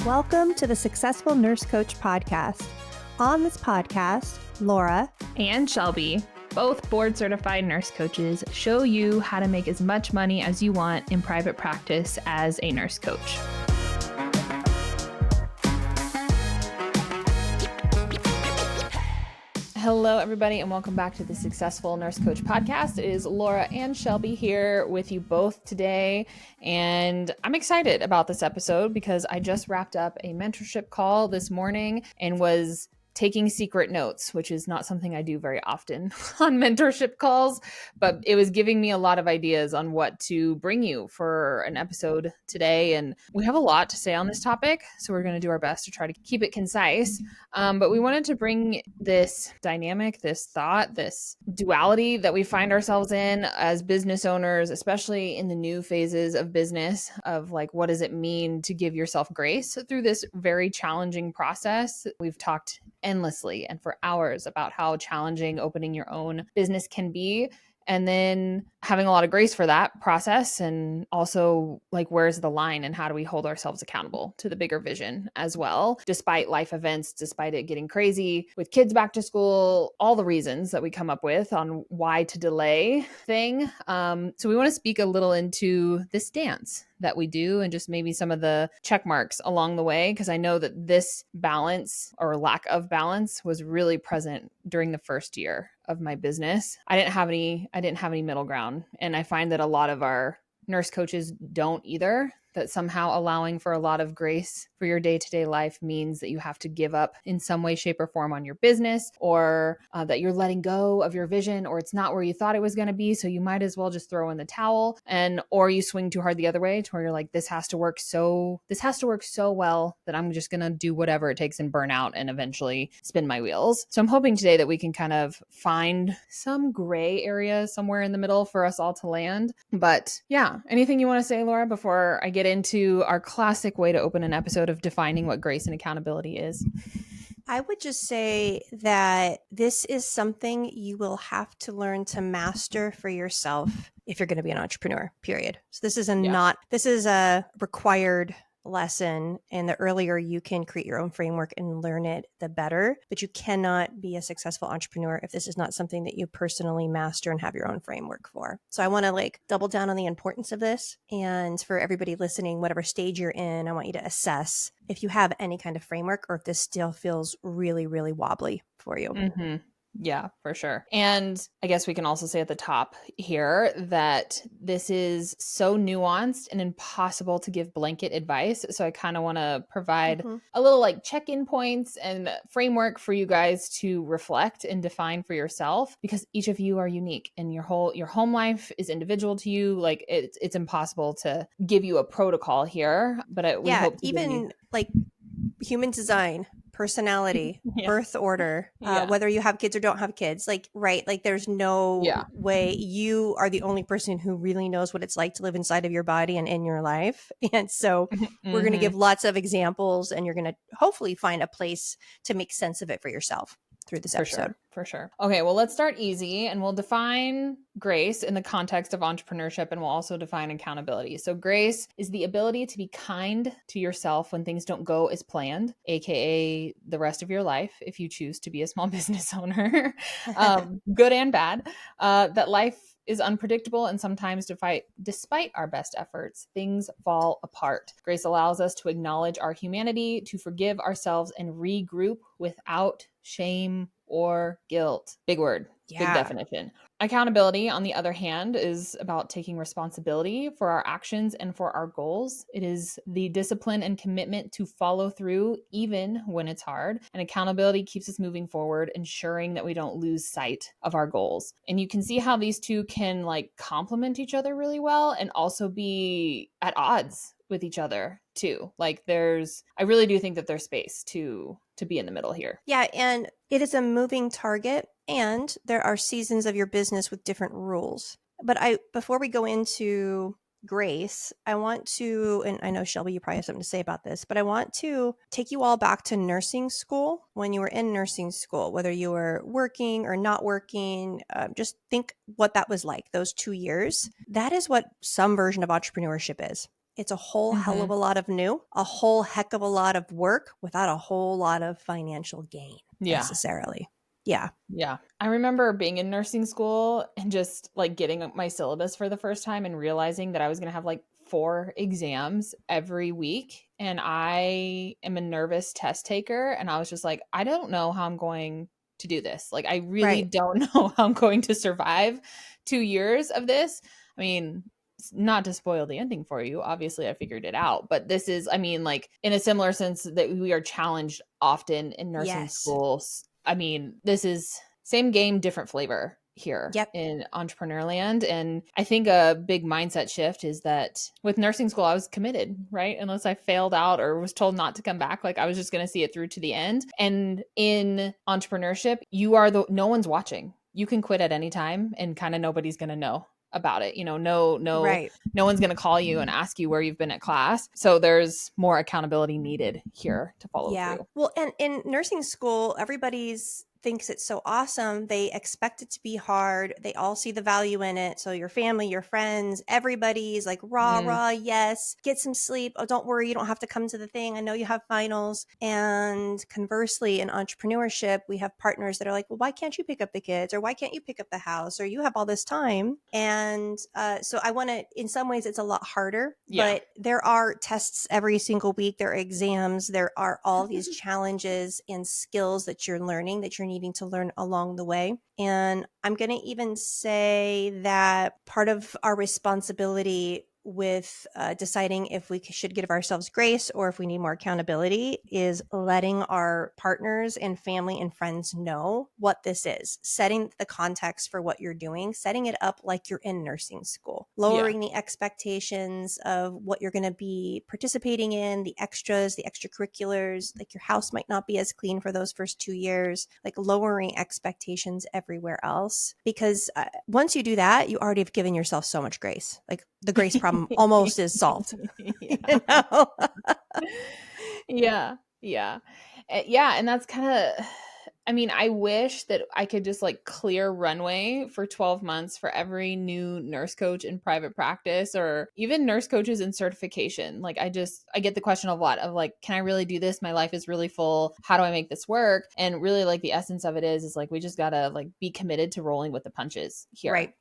Welcome to the Successful Nurse Coach podcast. On this podcast, Laura and Shelby, both board-certified nurse coaches, show you how to make as much money as you want in private practice as a nurse coach. Hello, everybody, and welcome back to the Successful Nurse Coach podcast. It is Laura and Shelby here with you both today, and I'm excited about this episode because I just wrapped up a mentorship call this morning and was taking secret notes, which is not something I do very often on mentorship calls, but it was giving me a lot of ideas on what to bring you for an episode today. And we have a lot to say on this topic, so we're going to do our best to try to keep it concise. But we wanted to bring this dynamic, this thought, this duality that we find ourselves in as business owners, especially in the new phases of business, of like, what does it mean to give yourself grace through this very challenging process? We've talked endlessly and for hours about how challenging opening your own business can be, and then having a lot of grace for that process, and also like, where's the line and how do we hold ourselves accountable to the bigger vision as well, despite life events, despite it getting crazy with kids back to school, all the reasons that we come up with on why to delay thing. So we want to speak a little into this dance that we do and just maybe some of the check marks along the way, because I know that this balance or lack of balance was really present during the first year of my business. I didn't have any middle ground, and I find that a lot of our nurse coaches don't either. That somehow allowing for a lot of grace for your day-to-day life means that you have to give up in some way, shape, or form on your business, or that you're letting go of your vision, or it's not where you thought it was going to be, so you might as well just throw in the towel, or you swing too hard the other way to where you're like, this has to work so well that I'm just going to do whatever it takes and burn out and eventually spin my wheels. So I'm hoping today that we can kind of find some gray area somewhere in the middle for us all to land. But yeah, anything you want to say, Laura, before I get into our classic way to open an episode of defining what grace and accountability is? I would just say that this is something you will have to learn to master for yourself if you're going to be an entrepreneur, period. So this is this is a required lesson, and the earlier you can create your own framework and learn it, the better. But you cannot be a successful entrepreneur if this is not something that you personally master and have your own framework for. So I want to double down on the importance of this. And for everybody listening, whatever stage you're in, I want you to assess if you have any kind of framework or if this still feels really, really wobbly for you. Mm-hmm. Yeah, for sure. And I guess we can also say at the top here that this is so nuanced and impossible to give blanket advice. So I kind of want to provide a little check-in points and framework for you guys to reflect and define for yourself, because each of you are unique and your home life is individual to you. It's impossible to give you a protocol here, but we hope to even human design, personality, birth order, whether you have kids or don't have kids, there's no way. You are the only person who really knows what it's like to live inside of your body and in your life. And so we're going to give lots of examples, and you're going to hopefully find a place to make sense of it for yourself through this episode. For sure. Okay, well, let's start easy, and we'll define grace in the context of entrepreneurship, and we'll also define accountability. So grace is the ability to be kind to yourself when things don't go as planned, aka the rest of your life, if you choose to be a small business owner, good and bad, that life is unpredictable, and sometimes despite our best efforts, things fall apart. Grace allows us to acknowledge our humanity, to forgive ourselves, and regroup without shame or guilt. Big word, big definition. Accountability, on the other hand, is about taking responsibility for our actions and for our goals. It is the discipline and commitment to follow through even when it's hard. And accountability keeps us moving forward, ensuring that we don't lose sight of our goals. And you can see how these two can complement each other really well and also be at odds with each other too. I really do think that there's space to be in the middle here. Yeah, and it is a moving target, and there are seasons of your business with different rules. But before we go into grace, I want to, and I know Shelby, you probably have something to say about this, but I want to take you all back to nursing school. When you were in nursing school, whether you were working or not working, just think what that was like, those 2 years. That is what some version of entrepreneurship is. It's a whole hell of a lot of new, a whole heck of a lot of work without a whole lot of financial gain necessarily. Yeah. Yeah. I remember being in nursing school and just like getting my syllabus for the first time and realizing that I was going to have like 4 exams every week. And I am a nervous test taker. And I was just like, I don't know how I'm going to do this. Like, I really don't know how I'm going to survive 2 years of this. I mean, not to spoil the ending for you, obviously I figured it out, but this is, I mean, like in a similar sense that we are challenged often in nursing schools. I mean, this is same game, different flavor here in entrepreneur land. And I think a big mindset shift is that with nursing school, I was committed, right? Unless I failed out or was told not to come back, like I was just going to see it through to the end. And in entrepreneurship, no one's watching. You can quit at any time and kind of nobody's going to know about it. No one's going to call you and ask you where you've been at class. So there's more accountability needed here to follow through. Well, and in nursing school, everybody's thinks it's so awesome. They expect it to be hard. They all see the value in it. So your family, your friends, everybody's like, rah, yes, get some sleep. Oh, don't worry. You don't have to come to the thing. I know you have finals. And conversely, in entrepreneurship, we have partners that are like, well, why can't you pick up the kids? Or why can't you pick up the house? Or you have all this time. And so I want to, in some ways, it's a lot harder, but there are tests every single week. There are exams. There are all these challenges and skills that you're learning, that you're needing to learn along the way. And I'm going to even say that part of our responsibility with deciding if we should give ourselves grace or if we need more accountability is letting our partners and family and friends know what this is, setting the context for what you're doing, setting it up like you're in nursing school, lowering the expectations of what you're going to be participating in, the extras, the extracurriculars, like your house might not be as clean for those first 2 years, like lowering expectations everywhere else. Because once you do that, you already have given yourself so much grace. Like the grace problem almost is solved. You know? Yeah. And that's kind of, I mean, I wish that I could just like clear runway for 12 months for every new nurse coach in private practice or even nurse coaches in certification. Like I get the question a lot of like, can I really do this? My life is really full. How do I make this work? And really like the essence of it is like, we just got to like be committed to rolling with the punches here. Right.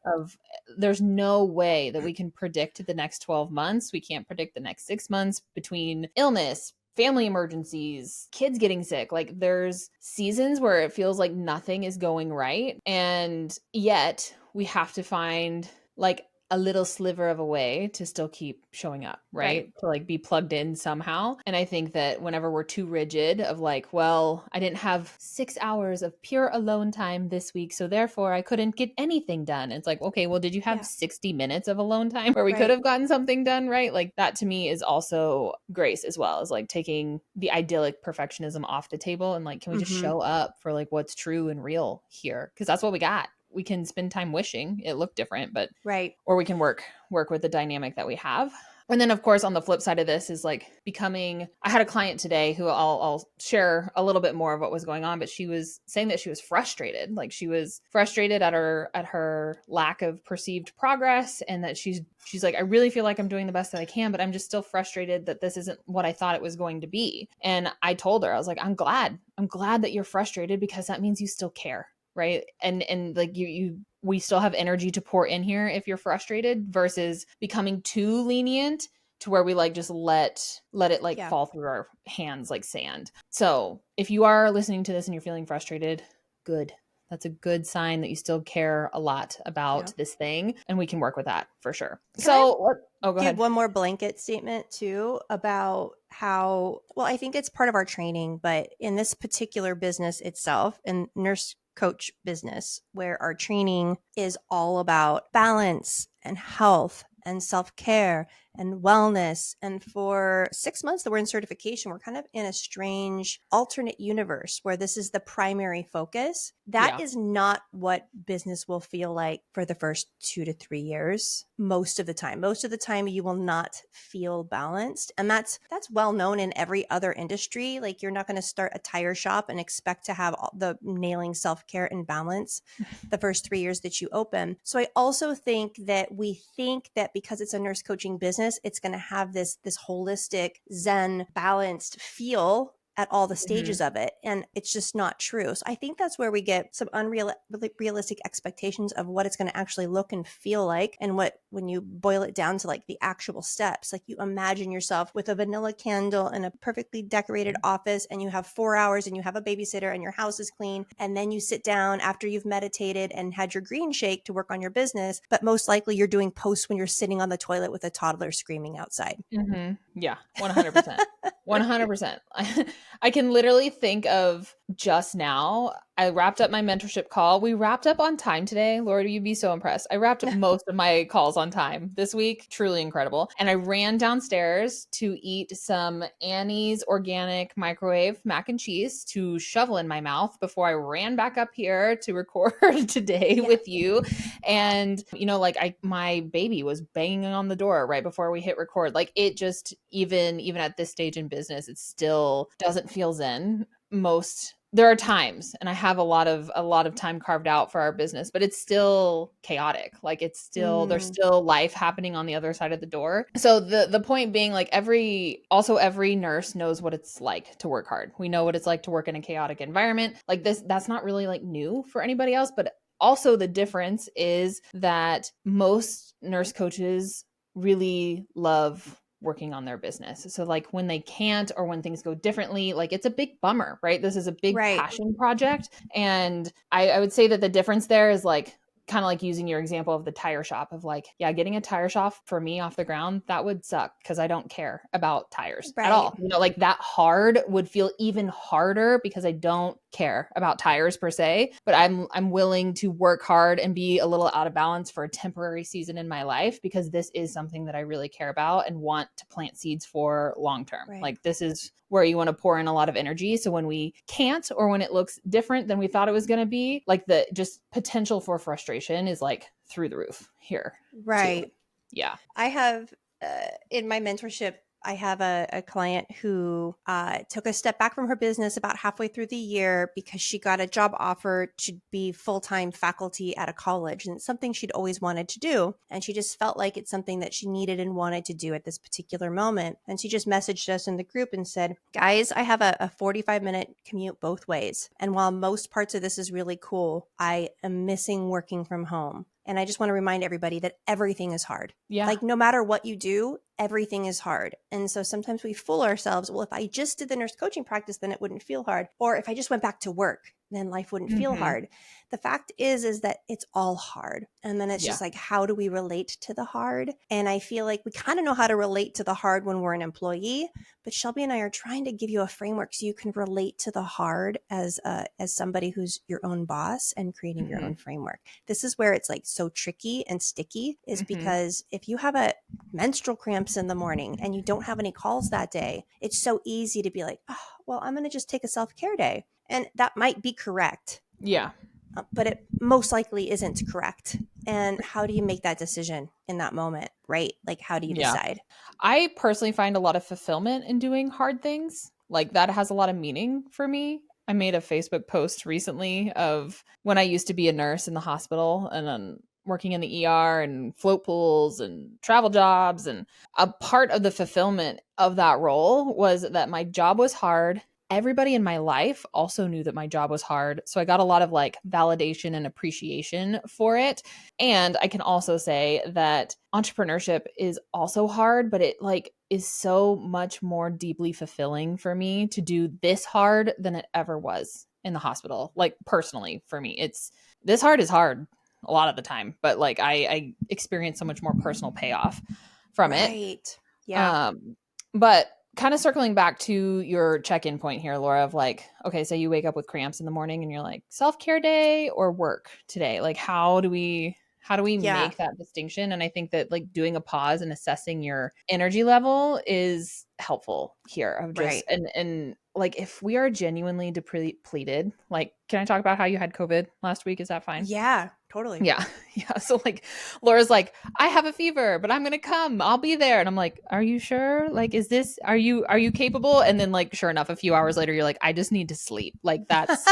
There's no way that we can predict the next 12 months. We can't predict the next 6 months between illness, family emergencies, kids getting sick. Like there's seasons where it feels like nothing is going right. And yet we have to find like a little sliver of a way to still keep showing up, right? To like be plugged in somehow. And I think that whenever we're too rigid of like, well, I didn't have 6 hours of pure alone time this week, so therefore I couldn't get anything done. It's like, okay, well, did you have 60 minutes of alone time where we could have gotten something done, right? Like that to me is also grace as well, as like taking the idyllic perfectionism off the table and like, can we just show up for like what's true and real here? Because that's what we got. We can spend time wishing it looked different, but or we can work with the dynamic that we have. And then of course, on the flip side of this is like becoming, I had a client today who I'll share a little bit more of what was going on, but she was saying that she was frustrated. Like she was frustrated at her lack of perceived progress. And that she's like, I really feel like I'm doing the best that I can, but I'm just still frustrated that this isn't what I thought it was going to be. And I told her, I was like, I'm glad that you're frustrated because that means you still care. Right. And like we still have energy to pour in here if you're frustrated versus becoming too lenient to where we like just let it like fall through our hands like sand. So if you are listening to this and you're feeling frustrated, good. That's a good sign that you still care a lot about this thing, and we can work with that for sure. Go ahead. One more blanket statement too about how, well, I think it's part of our training, but in this particular business itself, in nurse coach business, where our training is all about balance and health and self-care and wellness. And for 6 months that we're in certification, we're kind of in a strange alternate universe where this is the primary focus. That is not what business will feel like for the first 2 to 3 years. Most of the time, you will not feel balanced. And that's well known in every other industry. Like you're not going to start a tire shop and expect to have all the nailing self-care and balance the first 3 years that you open. So I also think that we think that because it's a nurse coaching business, business, it's going to have this holistic, zen, balanced feel at all the stages of it. And it's just not true. So I think that's where we get some unrealistic expectations of what it's going to actually look and feel like. And when you boil it down to like the actual steps, like you imagine yourself with a vanilla candle in a perfectly decorated office, and you have 4 hours and you have a babysitter and your house is clean. And then you sit down after you've meditated and had your green shake to work on your business. But most likely you're doing posts when you're sitting on the toilet with a toddler screaming outside. Yeah, 100%. 100%. I can literally think of just now, I wrapped up my mentorship call. We wrapped up on time today. Laura, you'd be so impressed. I wrapped up most of my calls on time this week. Truly incredible. And I ran downstairs to eat some Annie's organic microwave mac and cheese to shovel in my mouth before I ran back up here to record today with you. And, you know, like my baby was banging on the door right before we hit record. Like it just, even at this stage in business, it still doesn't feel zen. There are times, and I have a lot of time carved out for our business, but it's still chaotic. Like it's still, there's still life happening on the other side of the door. So the point being, like every nurse knows what it's like to work hard. We know what it's like to work in a chaotic environment. Like that's not really like new for anybody else, but also the difference is that most nurse coaches really love working on their business. So like when they can't, or when things go differently, like it's a big bummer, right? This is a big passion project. And I would say that the difference there is like, kind of like using your example of the tire shop of like, yeah, getting a tire shop for me off the ground, that would suck because I don't care about tires at all. You know, like that hard would feel even harder because I don't care about tires per se, but I'm willing to work hard and be a little out of balance for a temporary season in my life because this is something that I really care about and want to plant seeds for long term. Like this is where you want to pour in a lot of energy. So when we can't, or when it looks different than we thought it was going to be, like the just potential for frustration is like through the roof here. Too. Yeah. I have in my mentorship, I have a client who took a step back from her business about halfway through the year because she got a job offer to be full-time faculty at a college. And it's something she'd always wanted to do. And she just felt like it's something that she needed and wanted to do at this particular moment. And she just messaged us in the group and said, guys, I have a 45-minute commute both ways. And while most parts of this is really cool, I am missing working from home. And I just want to remind everybody that everything is hard. Yeah. Like no matter what you do, everything is hard. And so sometimes we fool ourselves. Well, if I just did the nurse coaching practice, then it wouldn't feel hard. Or if I just went back to work, then life wouldn't feel hard. The fact is that it's all hard. And then it's just like, how do we relate to the hard? And I feel like we kind of know how to relate to the hard when we're an employee, but Shelby and I are trying to give you a framework so you can relate to the hard as somebody who's your own boss and creating your own framework. This is where it's like so tricky and sticky is because if you have a menstrual cramps in the morning and you don't have any calls that day, it's so easy to be like, oh, well, I'm going to just take a self-care day. And that might be correct. Yeah. But it most likely isn't correct. And how do you make that decision in that moment, right? Like, how do you decide? I personally find a lot of fulfillment in doing hard things. Like that has a lot of meaning for me. I made a Facebook post recently of when I used to be a nurse in the hospital and then working in the ER and float pools and travel jobs. And a part of the fulfillment of that role was that my job was hard. Everybody in my life also knew that my job was hard. So I got a lot of like validation and appreciation for it. And I can also say that entrepreneurship is also hard, but it like is so much more deeply fulfilling for me to do this hard than it ever was in the hospital. Like personally for me, it's this hard is hard a lot of the time, but like I experience so much more personal payoff from it. Yeah. But kind of circling back to your check-in point here, Laura, of like, okay, so you wake up with cramps in the morning and you're like, self-care day or work today? Like, how do we make that distinction? And I think that like doing a pause and assessing your energy level is helpful here of just, and like, if we are genuinely depleted, like, can I talk about how you had COVID last week? Is that fine? Yeah, totally. Yeah. Yeah. So like Laura's like, I have a fever, but I'm going to come, I'll be there. And I'm like, are you sure? Like, are you capable? And then like, sure enough, a few hours later, you're like, I just need to sleep. Like that's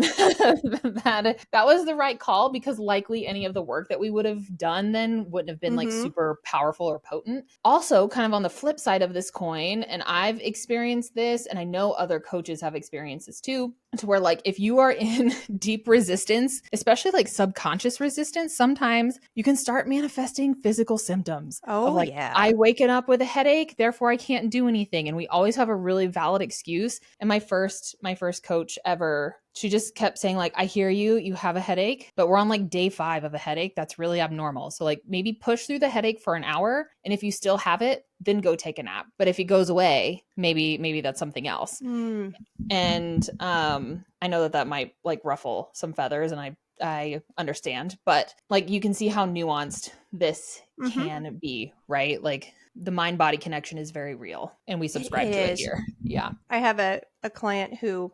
that was the right call, because likely any of the work that we would have done then wouldn't have been like Mm-hmm. super powerful or potent. Also, kind of on the flip side of this coin, and I've experienced this, and I know other coaches have experienced this too, to where like if you are in deep resistance, especially like subconscious resistance, sometimes you can start manifesting physical symptoms of Oh, like, yeah. I waken up with a headache, therefore I can't do anything. And we always have a really valid excuse. And my first coach ever, she just kept saying like, I hear you, you have a headache, but we're on like day 5 of a headache. That's really abnormal. So like maybe push through the headache for an hour. And if you still have it, then go take a nap. But if it goes away, maybe that's something else. Mm. And I know that might like ruffle some feathers, and I understand, but like you can see how nuanced this Mm-hmm. can be, right? Like the mind body connection is very real, and we It subscribe to it is. here. Yeah. I have a client who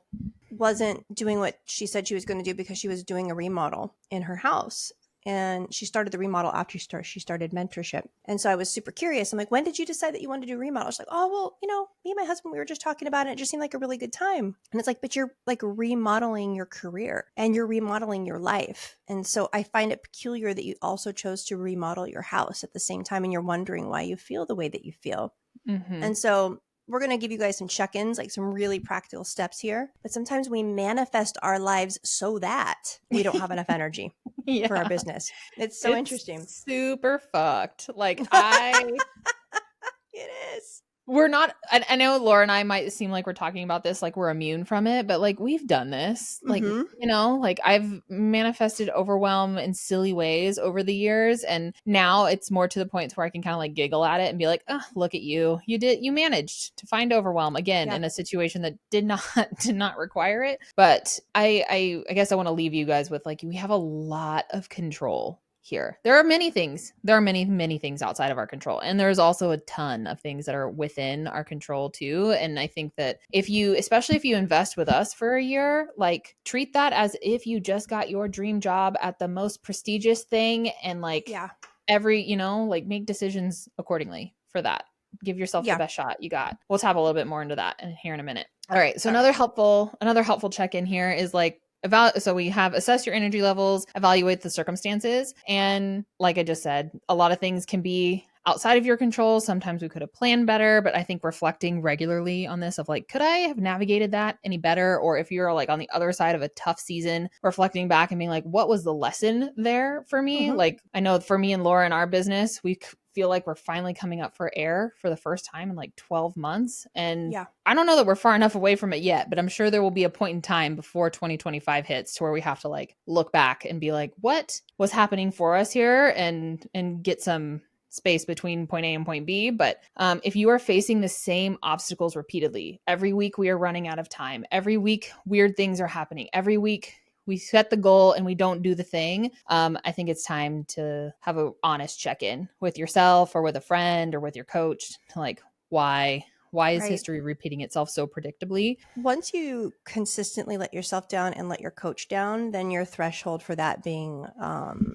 wasn't doing what she said she was going to do because she was doing a remodel in her house. And she started the remodel after she started mentorship. And so I was super curious. I'm like, when did you decide that you wanted to do remodel? She's like, oh, well, me and my husband, we were just talking about it. It just seemed like a really good time. And it's like, but you're like remodeling your career and you're remodeling your life. And so I find it peculiar that you also chose to remodel your house at the same time. And you're wondering why you feel the way that you feel. Mm-hmm. And so we're going to give you guys some check-ins, like some really practical steps here. But sometimes we manifest our lives so that we don't have enough energy for our business. It's so interesting. Super fucked. Like It is. we're not, I know Laura and I might seem like we're talking about this like we're immune from it, but like we've done this. Like, Mm-hmm. like I've manifested overwhelm in silly ways over the years, and now it's more to the point where I can kind of like giggle at it and be like, oh, look at you. You managed to find overwhelm again Yeah. in a situation that did not require it. But I guess I want to leave you guys with like, we have a lot of control here. There are many things. There are many things outside of our control. And there's also a ton of things that are within our control too. And I think that especially if you invest with us for a year, like treat that as if you just got your dream job at the most prestigious thing, and like Yeah. like make decisions accordingly for that. Give yourself the Yeah. best shot you got. We'll tap a little bit more into that here in a minute. All right. So All right. another helpful check-in here is like, so we have assess your energy levels, evaluate the circumstances. And like I just said, a lot of things can be outside of your control. Sometimes we could have planned better, but I think reflecting regularly on this of like, could I have navigated that any better? Or if you're like on the other side of a tough season, reflecting back and being like, what was the lesson there for me? Mm-hmm. Like I know for me and Laura in our business, we feel like we're finally coming up for air for the first time in like 12 months. And Yeah. I don't know that we're far enough away from it yet, but I'm sure there will be a point in time before 2025 hits to where we have to like look back and be like, what was happening for us here, and get some space between point A and point B. But if you are facing the same obstacles repeatedly, every week we are running out of time, every week weird things are happening, every week we set the goal and we don't do the thing, I think it's time to have an honest check-in with yourself or with a friend or with your coach to like, why is Right. history repeating itself so predictably? Once you consistently let yourself down and let your coach down, then your threshold for that being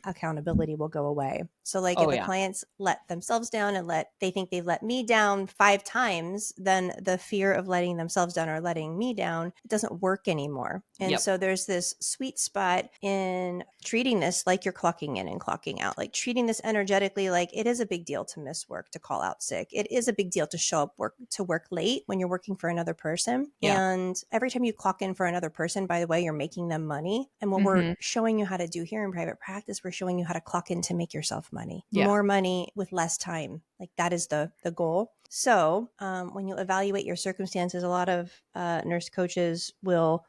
accountability will go away. So like if Oh a yeah. client's let themselves down and they think they've let me down 5 times, then the fear of letting themselves down or letting me down, it doesn't work anymore. And Yep. so there's this sweet spot in treating this like you're clocking in and clocking out, like treating this energetically. Like it is a big deal to miss work, to call out sick. It is a big deal to show up to work late when you're working for another person. Yeah. And every time you clock in for another person, by the way, you're making them money. And what we're showing you how to do here in private practice, we're showing you how to clock in to make yourself money, more money with less time. Like that is the goal. So when you evaluate your circumstances, a lot of nurse coaches will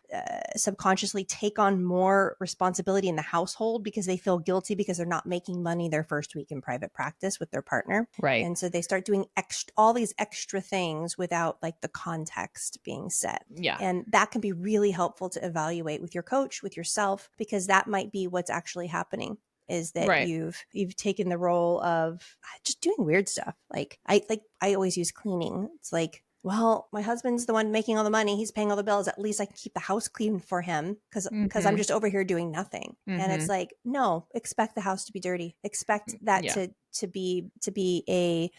subconsciously take on more responsibility in the household because they feel guilty because they're not making money their first week in private practice with their partner. Right. And so they start doing all these extra things without like the context being set. Yeah. And that can be really helpful to evaluate with your coach, with yourself, because that might be what's actually happening. Is that Right. you've taken the role of just doing weird stuff. Like I always use cleaning. It's like, well, my husband's the one making all the money. He's paying all the bills. At least I can keep the house clean for him because I'm just over here doing nothing. And it's like, no, expect the house to be dirty. Expect that to be a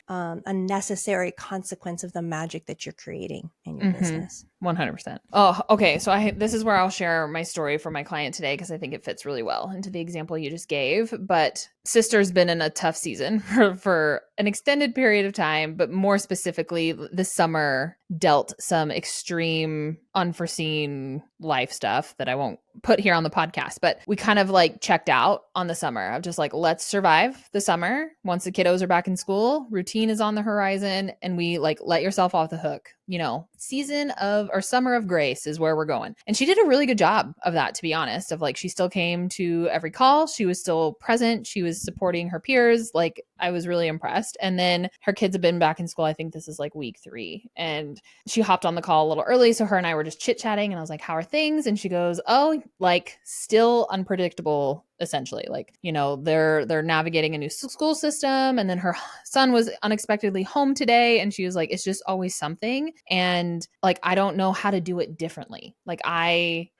necessary consequence of the magic that you're creating in your business. 100%. Oh, okay. So this is where I'll share my story for my client today because I think it fits really well into the example you just gave. But sister's been in a tough season for an extended period of time, but more specifically, this summer dealt some extreme, unforeseen life stuff that I won't put here on the podcast. But we kind of like checked out on the summer of just like, let's survive the summer. Once the kiddos are back in school, routine is on the horizon, and we like let yourself off the hook. You know, season of or summer of grace is where we're going. And she did a really good job of that, to be honest, of like, she still came to every call. She was still present. She was supporting her peers. Like, I was really impressed. And then her kids have been back in school. I think this is like week 3. And she hopped on the call a little early. So her and I were just chit chatting and I was like, how are things? And she goes, oh, like still unpredictable, essentially. Like, you know, they're navigating a new school system. And then her son was unexpectedly home today. And she was like, it's just always something. And like, I don't know how to do it differently. Like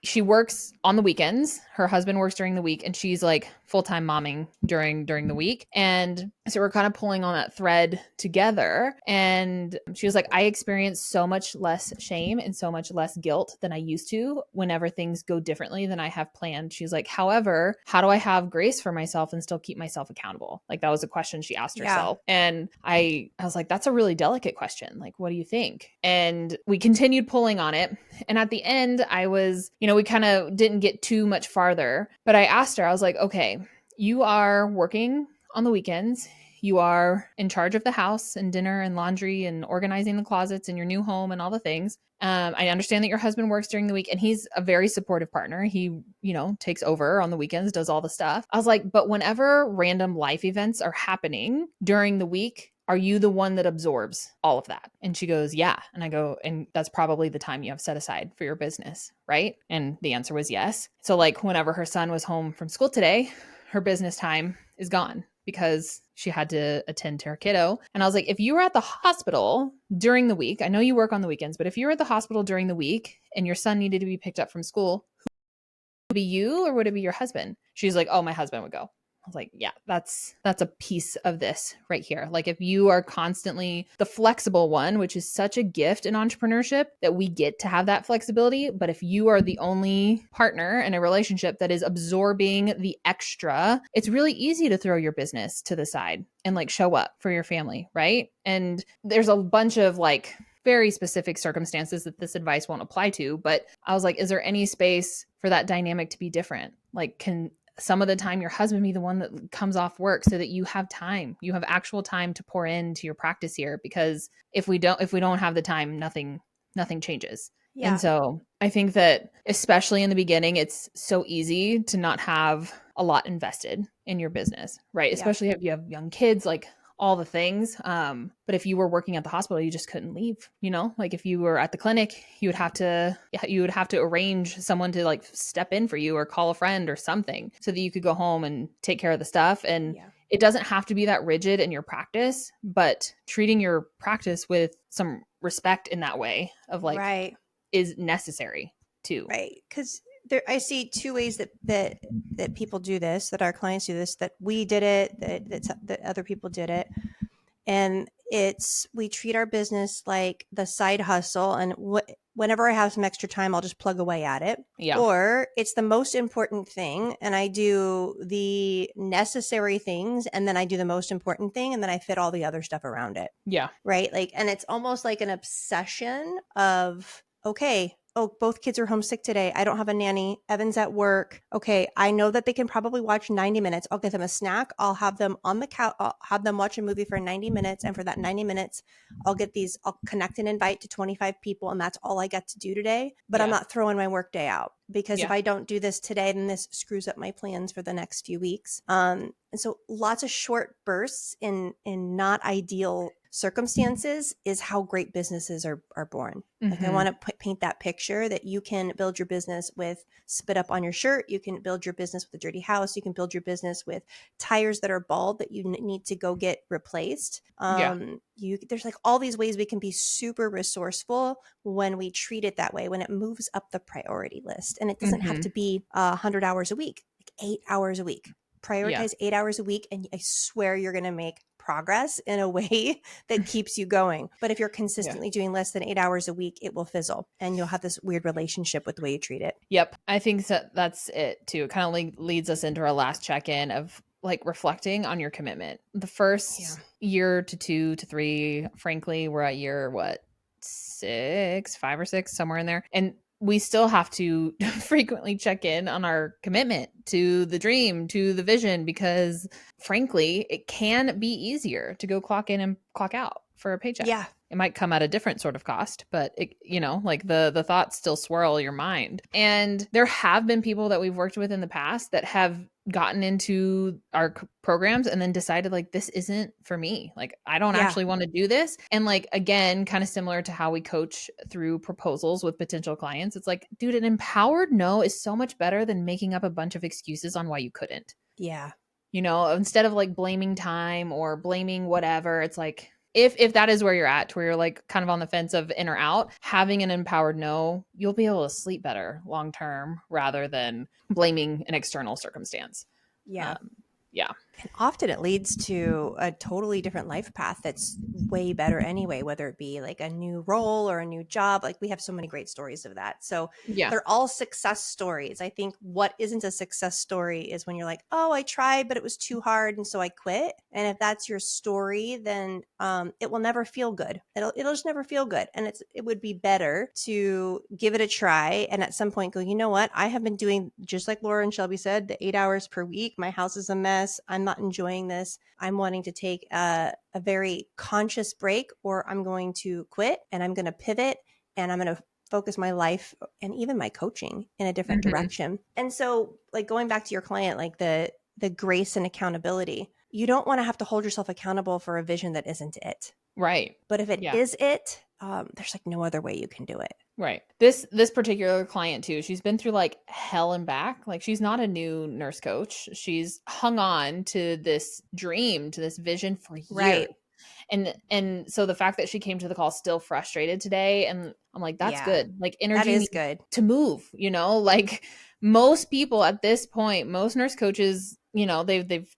she works on the weekends. Her husband works during the week and she's like full-time momming during the week. And so we're kind of pulling on that thread together. And she was like, I experience so much less shame and so much less guilt than I used to whenever things go differently than I have planned. She's like, however, how do I have grace for myself and still keep myself accountable? Like, that was a question she asked herself. And I was like, that's a really delicate question. Like, what do you think? And we continued pulling on it. And at the end, I was, you know, we kind of didn't get too much farther, but I asked her, I was like, okay, you are working on the weekends. You are in charge of the house and dinner and laundry and organizing the closets in your new home and all the things. I understand that your husband works during the week and he's a very supportive partner. He, you know, takes over on the weekends, does all the stuff. I was like, but whenever random life events are happening during the week, are you the one that absorbs all of that? And she goes, yeah. And I go, and that's probably the time you have set aside for your business, right? And the answer was yes. So like whenever her son was home from school today, her business time is gone because she had to attend to her kiddo. And I was like, if you were at the hospital during the week, I know you work on the weekends, but if you were at the hospital during the week and your son needed to be picked up from school, would it be you or would it be your husband? She's like, oh, my husband would go. I was like, yeah, that's a piece of this right here. Like, if you are constantly the flexible one, which is such a gift in entrepreneurship that we get to have that flexibility. But if you are the only partner in a relationship that is absorbing the extra, it's really easy to throw your business to the side and like show up for your family. Right. And there's a bunch of like very specific circumstances that this advice won't apply to. But I was like, is there any space for that dynamic to be different? Like, can some of the time your husband be the one that comes off work so that you have time, you have actual time to pour into your practice here? Because if we don't have the time, nothing changes. Yeah. And so I think that especially in the beginning, it's so easy to not have a lot invested in your business, right? Yeah. Especially if you have young kids, like all the things. But if you were working at the hospital, you just couldn't leave, you know, like if you were at the clinic, you would have to arrange someone to like step in for you or call a friend or something so that you could go home and take care of the stuff. And it doesn't have to be that rigid in your practice, but treating your practice with some respect in that way of like is necessary too. Right. Because I see 2 ways that people do this, that our clients do this, that we did it, that other people did it. And we treat our business like the side hustle. And whenever I have some extra time, I'll just plug away at it. Yeah. Or it's the most important thing. And I do the necessary things. And then I do the most important thing. And then I fit all the other stuff around it. Yeah. Right. Like, and it's almost like an obsession of, okay, oh, both kids are homesick today. I don't have a nanny. Evan's at work. Okay, I know that they can probably watch 90 minutes. I'll get them a snack. I'll have them on the couch. I'll have them watch a movie for 90 minutes. And for that 90 minutes, I'll connect and invite to 25 people. And that's all I get to do today. But I'm not throwing my work day out, because if I don't do this today, then this screws up my plans for the next few weeks. And so lots of short bursts in not ideal circumstances is how great businesses are born. Mm-hmm. Like, I want to paint that picture that you can build your business with spit up on your shirt. You can build your business with a dirty house. You can build your business with tires that are bald that you need to go get replaced. There's like all these ways we can be super resourceful when we treat it that way, when it moves up the priority list. And it doesn't have to be 100 hours a week, like 8 hours a week. prioritize 8 hours a week, and I swear you're going to make progress in a way that keeps you going. But if you're consistently doing less than 8 hours a week, it will fizzle and you'll have this weird relationship with the way you treat it. Yep. I think that's it too. It kind of like leads us into our last check-in of like reflecting on your commitment. The first year to 2 to 3, frankly, we're at year 5 or 6, somewhere in there. And we still have to frequently check in on our commitment to the dream, to the vision, because frankly, it can be easier to go clock in and clock out for a paycheck. Yeah. It might come at a different sort of cost, but it, like the thoughts still swirl your mind. And there have been people that we've worked with in the past that have gotten into our programs and then decided like, this isn't for me. Like, I don't actually want to do this. And like, again, kind of similar to how we coach through proposals with potential clients. It's like, dude, an empowered no is so much better than making up a bunch of excuses on why you couldn't. Yeah. Instead of like blaming time or blaming whatever, it's like, if that is where you're at, to where you're like kind of on the fence of in or out, having an empowered no, you'll be able to sleep better long term rather than blaming an external circumstance. Yeah. Yeah. And often it leads to a totally different life path that's way better anyway, whether it be like a new role or a new job. Like we have so many great stories of that. So they're all success stories. I think what isn't a success story is when you're like, oh, I tried, but it was too hard. And so I quit. And if that's your story, then it will never feel good. It'll just never feel good. And it would be better to give it a try. And at some point go, you know what? I have been doing, just like Laura and Shelby said, the 8 hours per week. My house is a mess. I'm not enjoying this. I'm wanting to take a very conscious break, or I'm going to quit and I'm going to pivot and I'm going to focus my life and even my coaching in a different direction. And so like going back to your client, like the grace and accountability, you don't want to have to hold yourself accountable for a vision that isn't it. Right. But if it is it, there's like no other way you can do it. Right. This particular client too, she's been through like hell and back. Like she's not a new nurse coach. She's hung on to this dream, to this vision for years. Right. And so the fact that she came to the call still frustrated today, and I'm like, that's good. Like energy that is good to move, like most people at this point, most nurse coaches, they've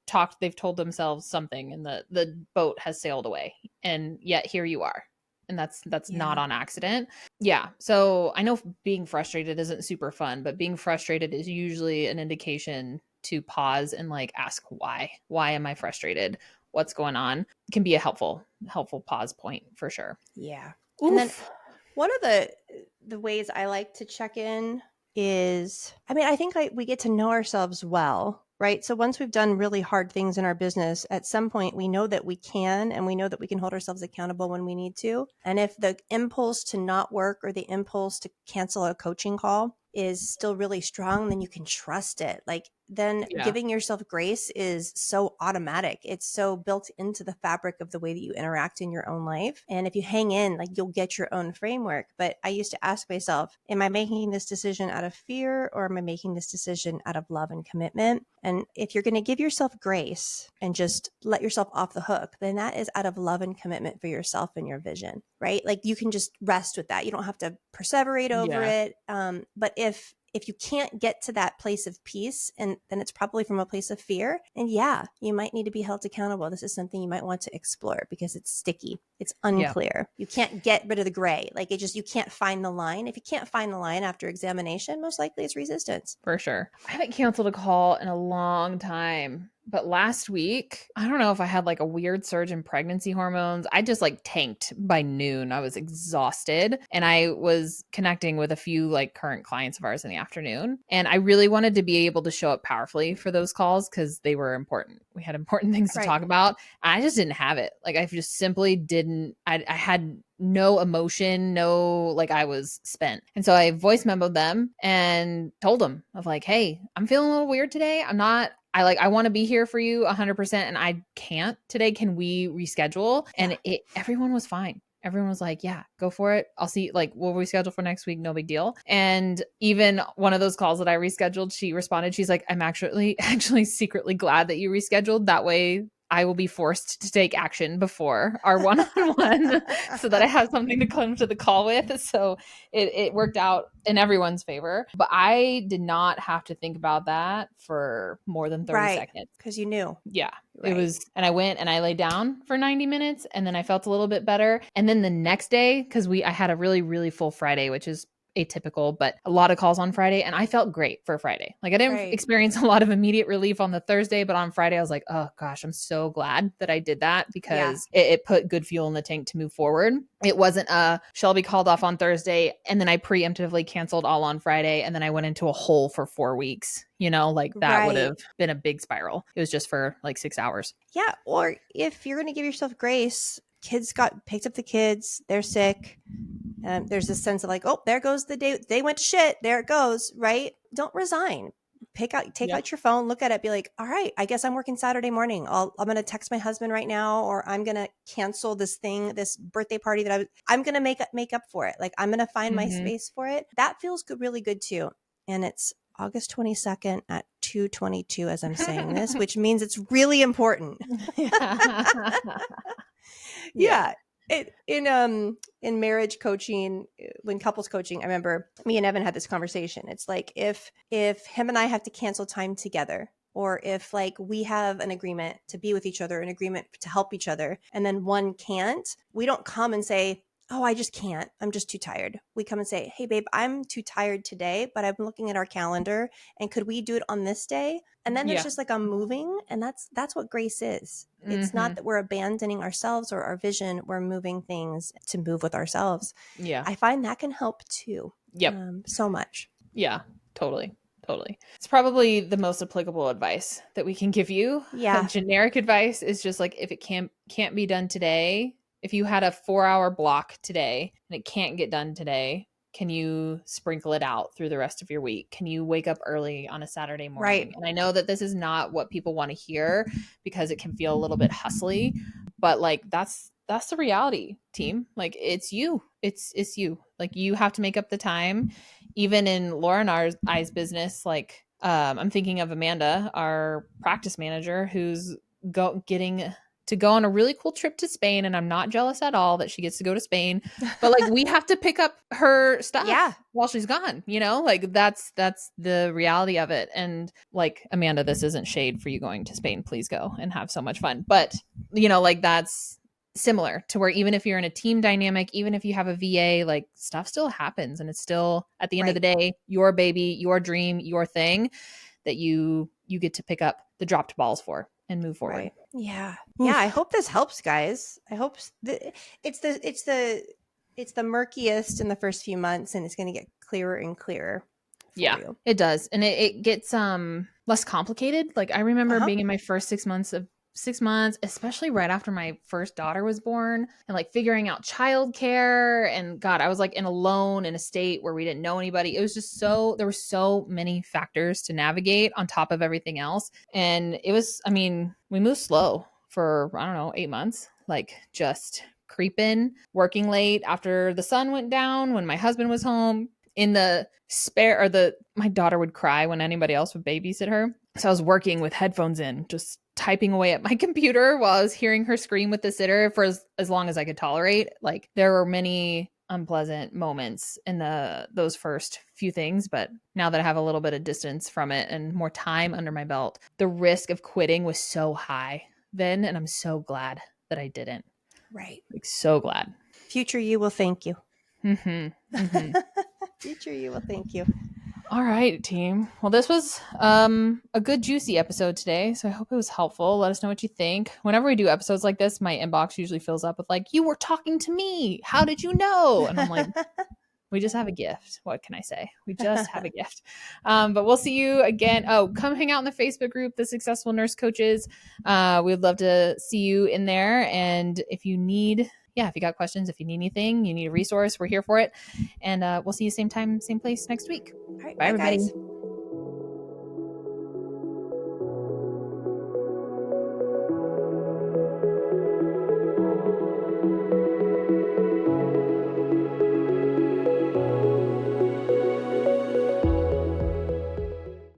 told themselves something and the boat has sailed away. And yet here you are. And that's not on accident. Yeah. So I know being frustrated isn't super fun, but being frustrated is usually an indication to pause and like ask why. Why am I frustrated? What's going on? It can be a helpful pause point for sure. Yeah. Oof. And then one of the ways I like to check in is, I think we get to know ourselves well, right? So once we've done really hard things in our business, at some point we know that we can, and we know that we can hold ourselves accountable when we need to. And if the impulse to not work or the impulse to cancel a coaching call is still really strong, then you can trust it. Like then giving yourself grace is so automatic. It's so built into the fabric of the way that you interact in your own life. And if you hang in, like you'll get your own framework. But I used to ask myself, am I making this decision out of fear, or am I making this decision out of love and commitment? And if you're going to give yourself grace and just let yourself off the hook, then that is out of love and commitment for yourself and your vision, right? Like you can just rest with that. You don't have to perseverate over it. But if you can't get to that place of peace, and then it's probably from a place of fear, and you might need to be held accountable. This is something you might want to explore because it's sticky. It's unclear. You can't get rid of the gray. Like you can't find the line. If you can't find the line after examination, most likely it's resistance. For sure. I haven't canceled a call in a long time. But last week, I don't know if I had like a weird surge in pregnancy hormones. I just like tanked by noon. I was exhausted, and I was connecting with a few like current clients of ours in the afternoon. And I really wanted to be able to show up powerfully for those calls because they were important. We had important things to talk about. I just didn't have it. Like I just simply didn't. I had no emotion, like I was spent. And so I voice memoed them and told them of like, hey, I'm feeling a little weird today. I want to be here for you 100% and I can't today. Can we reschedule? And everyone was fine. Everyone was like, yeah, go for it. I'll see, like, we'll reschedule for next week. No big deal. And even one of those calls that I rescheduled, she responded, she's like, I'm actually secretly glad that you rescheduled. That way I will be forced to take action before our one-on-one so that I have something to come to the call with. So it worked out in everyone's favor. But I did not have to think about that for more than 30 Right. seconds. Because you knew. Yeah. Right. It was, and I went and I lay down for 90 minutes and then I felt a little bit better. And then the next day, because I had a really, really full Friday, which is atypical, but a lot of calls on Friday, and I felt great for Friday. Like I didn't experience a lot of immediate relief on the Thursday, but on Friday I was like, oh gosh, I'm so glad that I did that because it put good fuel in the tank to move forward. It wasn't Shelby called off on Thursday and then I preemptively canceled all on Friday and then I went into a hole for 4 weeks. Like that would have been a big spiral. It was just for like 6 hours. Yeah. Or if you're going to give yourself grace, picked up the kids, they're sick. There's this sense of like, oh, there goes the day they went to shit. There it goes. Right. Don't resign. Take out your phone, look at it, be like, all right, I guess I'm working Saturday morning. I'm going to text my husband right now, or I'm going to cancel this birthday party that I'm going to make up for it. Like I'm going to find my space for it. That feels good, really good too. And it's August 22nd at 2:22 as I'm saying this, which means it's really important. Yeah. In marriage coaching, when couples coaching, I remember me and Evan had this conversation. It's like if him and I have to cancel time together, or if like we have an agreement to be with each other, an agreement to help each other, and then one can't, we don't come and say, oh, I just can't. I'm just too tired. We come and say, hey, babe, I'm too tired today, but I'm looking at our calendar and could we do it on this day? And then there's just like a moving, and that's what grace is. It's not that we're abandoning ourselves or our vision. We're moving things to move with ourselves. Yeah. I find that can help too. Yep. So much. Yeah, totally. It's probably the most applicable advice that we can give you. Yeah. Generic advice is just like, if it can't be done today, if you had a 4-hour block today and it can't get done today, can you sprinkle it out through the rest of your week? Can you wake up early on a Saturday morning? Right. And I know that this is not what people want to hear because it can feel a little bit hustly, but like that's the reality, team. Like it's you. It's you. Like you have to make up the time. Even in Laura and our eyes business, like I'm thinking of Amanda, our practice manager, who's getting to go on a really cool trip to Spain. And I'm not jealous at all that she gets to go to Spain, but like we have to pick up her stuff while she's gone, like that's the reality of it. And like, Amanda, this isn't shade for you going to Spain. Please go and have so much fun. But like that's similar to where even if you're in a team dynamic, even if you have a VA, like stuff still happens. And it's still at the end of the day, your baby, your dream, your thing that you get to pick up the dropped balls for and move forward. Right. Yeah. Oof. Yeah. I hope this helps, guys. I hope it's the murkiest in the first few months, and it's going to get clearer and clearer. Yeah, it does. And it gets less complicated. Like I remember being in my first 6 months, especially right after my first daughter was born, and like figuring out childcare. And God, I was like alone in a state where we didn't know anybody. It was just there were so many factors to navigate on top of everything else. And it was, we moved slow for, 8 months, like just creeping, working late after the sun went down, when my husband was home. In the my daughter would cry when anybody else would babysit her. So I was working with headphones in, just typing away at my computer while I was hearing her scream with the sitter for as long as I could tolerate. Like there were many unpleasant moments in those first few things, but now that I have a little bit of distance from it and more time under my belt, the risk of quitting was so high then, and I'm so glad that I didn't. Right. Like so glad. Future you will thank you. Future you will thank you. All right, team. Well, this was a good juicy episode today, so I hope it was helpful. Let us know what you think. Whenever we do episodes like this, my inbox usually fills up with like, you were talking to me. How did you know? And I'm like, we just have a gift. What can I say? We just have a gift. But we'll see you again. Oh, come hang out in the Facebook group, The Successful Nurse Coaches. We'd love to see you in there. And if you got questions, if you need anything, you need a resource, we're here for it. And we'll see you same time, same place next week. All right, bye everybody. Guys.